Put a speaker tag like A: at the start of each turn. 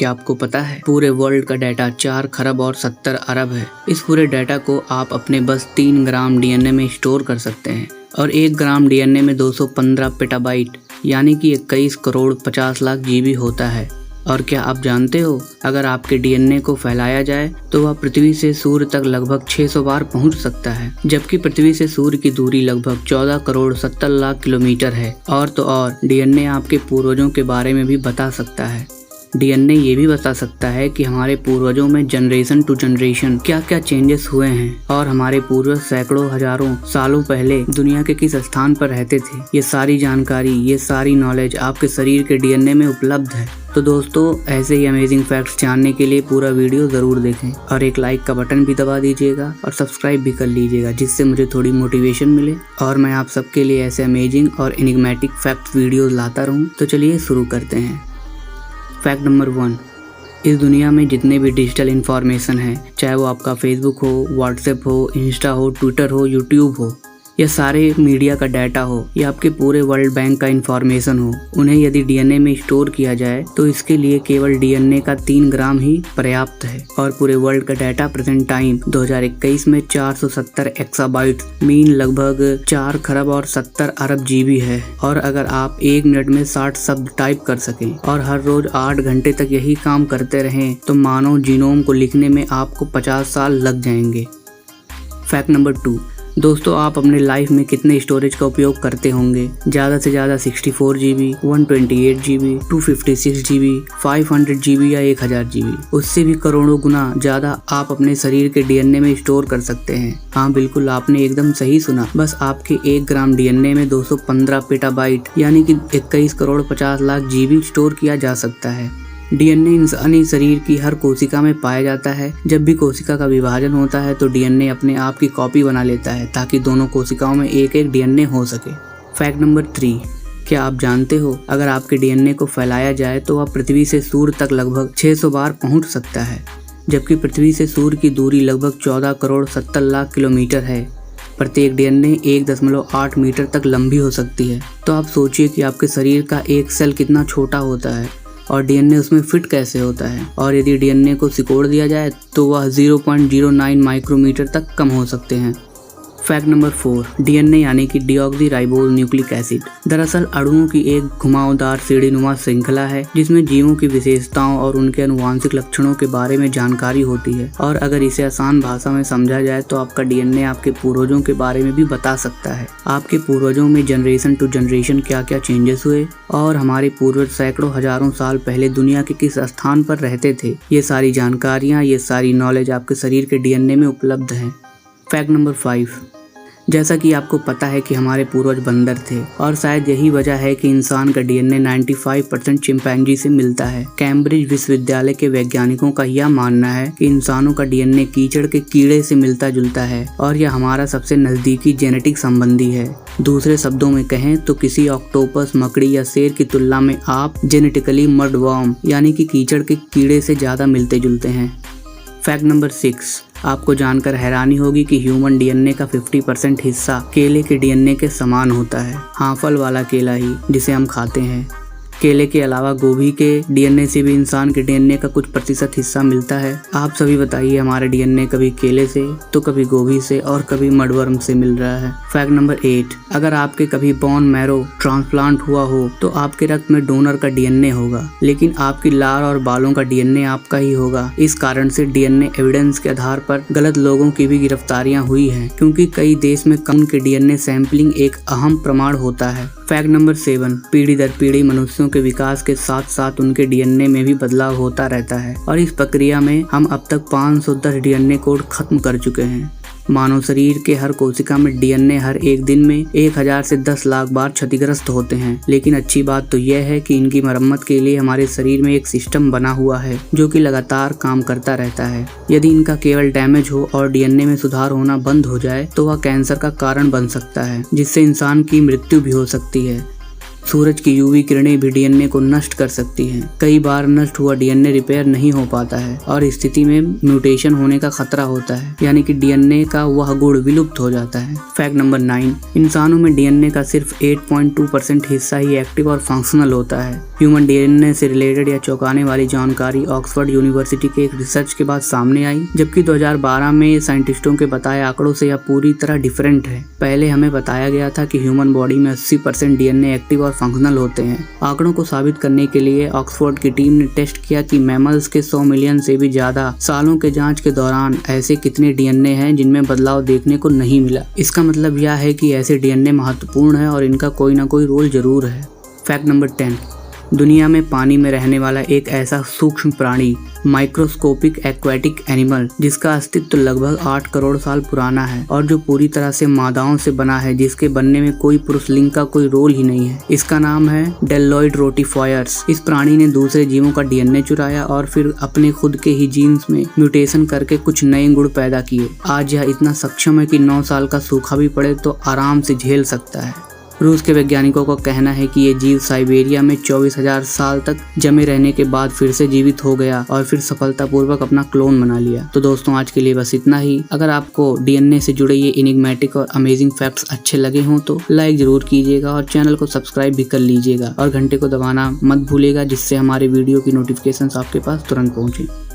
A: क्या आपको पता है पूरे वर्ल्ड का डाटा 4 खरब और 70 अरब है। इस पूरे डाटा को आप अपने बस 3 ग्राम डीएनए में स्टोर कर सकते हैं और 1 ग्राम डीएनए में 215 पेटाबाइट यानी कि 21 करोड़ 50 लाख जीबी होता है। और क्या आप जानते हो अगर आपके डीएनए को फैलाया जाए तो वह पृथ्वी से सूर्य तक लगभग 600 बार पहुंच सकता है, जबकि पृथ्वी से सूर्य की दूरी लगभग 14 करोड़ 70 लाख किलोमीटर है। और तो और डीएनए आपके पूर्वजों के बारे में भी बता सकता है। डीएनए ये भी बता सकता है कि हमारे पूर्वजों में जनरेशन टू जनरेशन क्या क्या चेंजेस हुए हैं और हमारे पूर्वज सैकड़ों हजारों सालों पहले दुनिया के किस स्थान पर रहते थे। ये सारी जानकारी, ये सारी नॉलेज आपके शरीर के डीएनए में उपलब्ध है। तो दोस्तों, ऐसे ही अमेजिंग फैक्ट्स जानने के लिए पूरा वीडियो ज़रूर देखें और एक लाइक का बटन भी दबा दीजिएगा और सब्सक्राइब भी कर लीजिएगा, जिससे मुझे थोड़ी मोटिवेशन मिले और मैं आप सबके लिए ऐसे अमेजिंग और एनिग्मेटिक फैक्ट वीडियोज़ लाता रहूं। तो चलिए शुरू करते हैं। फैक्ट नंबर 1, इस दुनिया में जितने भी डिजिटल इन्फॉर्मेशन है, चाहे वो आपका फेसबुक हो, व्हाट्सएप हो, इंस्टा हो, ट्विटर हो, यूट्यूब हो, या सारे मीडिया का डाटा हो या आपके पूरे वर्ल्ड बैंक का इन्फॉर्मेशन हो, उन्हें यदि डीएनए में स्टोर किया जाए तो इसके लिए केवल डीएनए का 3 ग्राम ही पर्याप्त है। और पूरे वर्ल्ड का डाटा प्रेजेंट टाइम 2021 में 470 एक्साबाइट मीन लगभग 4 खरब और 70 अरब जीबी है। और अगर आप 1 मिनट में 60 शब्द टाइप कर सकें और हर रोज 8 घंटे तक यही काम करते रहें तो मानव जीनोम को लिखने में आपको 50 साल लग जाएंगे। फैक्ट नंबर 2, दोस्तों, आप अपने लाइफ में कितने स्टोरेज का उपयोग करते होंगे? ज़्यादा से ज़्यादा 64 GB, 128 GB, 256 GB, 500 GB या 1000 GB। उससे भी करोड़ों गुना ज़्यादा आप अपने शरीर के डीएनए में स्टोर कर सकते हैं। हाँ, बिल्कुल आपने एकदम सही सुना। बस आपके 1 ग्राम डीएनए में 215 पेटाबाइट यानी कि 21 करोड़ 50 लाख जीबी स्टोर किया जा सकता है। डीएनए इंसानी शरीर की हर कोशिका में पाया जाता है। जब भी कोशिका का विभाजन होता है तो डीएनए अपने आप की कॉपी बना लेता है ताकि दोनों कोशिकाओं में एक एक डीएनए हो सके। फैक्ट नंबर 3, क्या आप जानते हो अगर आपके डीएनए को फैलाया जाए तो वह पृथ्वी से सूर्य तक लगभग 600 बार पहुंच सकता है, जबकि पृथ्वी से सूर्य की दूरी लगभग 14 करोड़ 70 लाख किलोमीटर है। प्रत्येक डीएनए 1.8 मीटर तक लंबी हो सकती है। तो आप सोचिए कि आपके शरीर का एक सेल कितना छोटा होता है और डीएनए उसमें फिट कैसे होता है। और यदि डीएनए को सिकोड़ दिया जाए तो वह 0.09 माइक्रोमीटर तक कम हो सकते हैं। फैक्ट नंबर 4, डीएनए यानी कि डीऑक्सीराइबोज न्यूक्लिक एसिड दरअसल अणुओं की एक घुमावदार सीढ़ीनुमा श्रृंखला है जिसमें जीवों की विशेषताओं और उनके अनुवांशिक लक्षणों के बारे में जानकारी होती है। और अगर इसे आसान भाषा में समझा जाए तो आपका डीएनए आपके पूर्वजों के बारे में भी बता सकता है। आपके पूर्वजों में जनरेशन टू जनरेशन क्या क्या चेंजेस हुए और हमारे पूर्वज सैकड़ों हजारों साल पहले दुनिया के किस स्थान पर रहते थे। ये सारी जानकारियाँ, ये सारी नॉलेज आपके शरीर के डीएनए में उपलब्ध है। फैक्ट नंबर 5, जैसा कि आपको पता है कि हमारे पूर्वज बंदर थे और शायद यही वजह है कि इंसान का डीएनए 95% चिंपैंजी से मिलता है। कैम्ब्रिज विश्वविद्यालय के वैज्ञानिकों का यह मानना है कि इंसानों का डीएनए कीचड़ के कीड़े से मिलता जुलता है और यह हमारा सबसे नजदीकी जेनेटिक संबंधी है। दूसरे शब्दों में कहें तो किसी ऑक्टोपस, मकड़ी या शेर की तुलना में आप जेनेटिकली मडवर्म यानी कि कीचड़ के कीड़े से ज्यादा मिलते जुलते हैं। फैक्ट नंबर 6, आपको जानकर हैरानी होगी कि ह्यूमन डीएनए का 50% हिस्सा केले के डीएनए के समान होता है। हाँ, फल वाला केला ही जिसे हम खाते हैं। केले के अलावा गोभी के डीएनए से भी इंसान के डीएनए का कुछ प्रतिशत हिस्सा मिलता है। आप सभी बताइए, हमारा डीएनए कभी केले से तो कभी गोभी से और कभी मडवर्म से मिल रहा है। फैक्ट नंबर 8, अगर आपके कभी बोन मैरो ट्रांसप्लांट हुआ हो तो आपके रक्त में डोनर का डीएनए होगा, लेकिन आपकी लार और बालों का डीएनए आपका ही होगा। इस कारण से डीएनए एविडेंस के आधार पर गलत लोगों की भी गिरफ्तारियां हुई हैं, क्योंकि कई देश में कानून के डीएनए सैंपलिंग एक अहम प्रमाण होता है। फैक्ट नंबर 7, पीढ़ी दर पीढ़ी मनुष्यों के विकास के साथ साथ उनके डीएनए में भी बदलाव होता रहता है और इस प्रक्रिया में हम अब तक 510 डीएनए कोड खत्म कर चुके हैं। मानव शरीर के हर कोशिका में डीएनए हर एक दिन में 1000 से 10 लाख बार क्षतिग्रस्त होते हैं, लेकिन अच्छी बात तो यह है कि इनकी मरम्मत के लिए हमारे शरीर में एक सिस्टम बना हुआ है जो कि लगातार काम करता रहता है। यदि इनका केवल डैमेज हो और डीएनए में सुधार होना बंद हो जाए तो वह कैंसर का कारण बन सकता है, जिससे इंसान की मृत्यु भी हो सकती है। सूरज की यूवी किरणें भी डीएनए को नष्ट कर सकती हैं। कई बार नष्ट हुआ डीएनए रिपेयर नहीं हो पाता है और इस स्थिति में म्यूटेशन होने का खतरा होता है, यानी कि डीएनए का वह गुण विलुप्त हो जाता है। फैक्ट नंबर 9, इंसानों में डीएनए का सिर्फ 8.2% हिस्सा ही एक्टिव और फंक्शनल होता है। ह्यूमन डीएनए से रिलेटेड या चौंकाने वाली जानकारी ऑक्सफोर्ड यूनिवर्सिटी के एक रिसर्च के बाद सामने आई, जबकि 2012 में साइंटिस्टों के बताए आंकड़ों से यह पूरी तरह डिफरेंट है। पहले हमें बताया गया था कि ह्यूमन बॉडी में 80% डीएनए एक्टिव और फंक्शनल होते हैं। आंकड़ों को साबित करने के लिए ऑक्सफोर्ड की टीम ने टेस्ट किया कि मैमल्स के 100 मिलियन से भी ज्यादा सालों के जांच के दौरान ऐसे कितने डीएनए हैं जिनमें बदलाव देखने को नहीं मिला। इसका मतलब यह है कि ऐसे डीएनए महत्वपूर्ण है और इनका कोई ना कोई रोल जरूर है। फैक्ट नंबर 10, दुनिया में पानी में रहने वाला एक ऐसा सूक्ष्म प्राणी, माइक्रोस्कोपिक एक्वेटिक एनिमल, जिसका अस्तित्व लगभग 8 करोड़ साल पुराना है और जो पूरी तरह से मादाओं से बना है, जिसके बनने में कोई पुरुष लिंग का कोई रोल ही नहीं है। इसका नाम है डेलोइड रोटिफॉयर्स। इस प्राणी ने दूसरे जीवों का डीएनए चुराया और फिर अपने खुद के ही जीन्स में म्यूटेशन करके कुछ नए गुण पैदा किए। आज यह इतना सक्षम है कि 9 साल का सूखा भी पड़े तो आराम से झेल सकता है। रूस के वैज्ञानिकों का कहना है कि ये जीव साइबेरिया में 24,000 साल तक जमे रहने के बाद फिर से जीवित हो गया और फिर सफलतापूर्वक अपना क्लोन बना लिया। तो दोस्तों, आज के लिए बस इतना ही। अगर आपको डीएनए से जुड़े ये इनिग्मेटिक और अमेजिंग फैक्ट्स अच्छे लगे हों तो लाइक जरूर कीजिएगा और चैनल को सब्सक्राइब भी कर लीजिएगा और घंटे को दबाना मत भूलिएगा, जिससे हमारे वीडियो की नोटिफिकेशन आपके पास तुरंत पहुंचे।